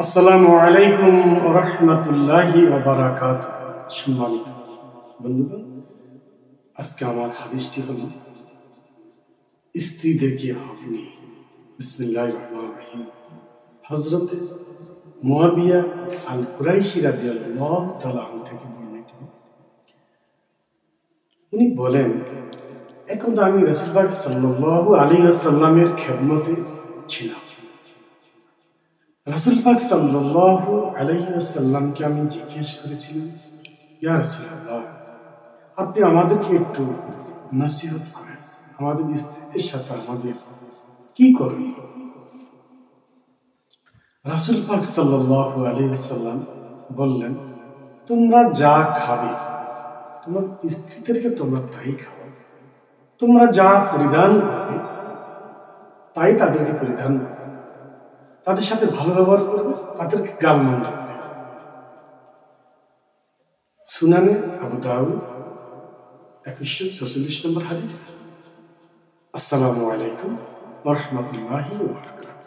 আসসালামু আলাইকুম ওয়া রাহমাতুল্লাহি ওয়া বারাকাতুহু। সম্মানিত বন্ধুগণ, আজকে আমার হাদিসটি হলো স্ত্রীদেরকে হক নিয়ে। বিসমিল্লাহির রহমানির রহিম। হযরত মুয়াবিয়া আল কুরাইশি রাদিয়াল্লাহু তাআলা আনহু থেকে বর্ণিত, উনি বলেন, এখন তো আমি রাসূল পাক সাল্লাল্লাহু আলাইহি ওয়াসাল্লামের খেদমতে ছিলাম। রাসূল পাক সাল্লাল্লাহু আলাইহি ওয়াসাল্লামকে আমি জিজ্ঞেস করেছিলাম, ইয়া রাসূলুল্লাহ, আপনি আমাদেরকে একটু নসিহত করেন, আমাদের স্ত্রীদের সাথে আমাদের কি করণীয়? রাসূল পাক সাল্লাল্লাহু আলাইহি ওয়াসাল্লাম বললেন, তোমরা যা খাবে তোমার স্ত্রীদেরকে তোমরা তাই খাওয়াবে। তোমরা যা পরিধান করবে তাই তাদেরকে পরিধান করবে। তাদের সাথে ভালো ব্যবহার করবে, তাদেরকে গালমন্দ করবে। সুনানে আবু দাউদ 2146 নম্বর হাদিস। আসসালামু আলাইকুম ওয়া রাহমাতুল্লাহি ওয়া বারাকাতুহু।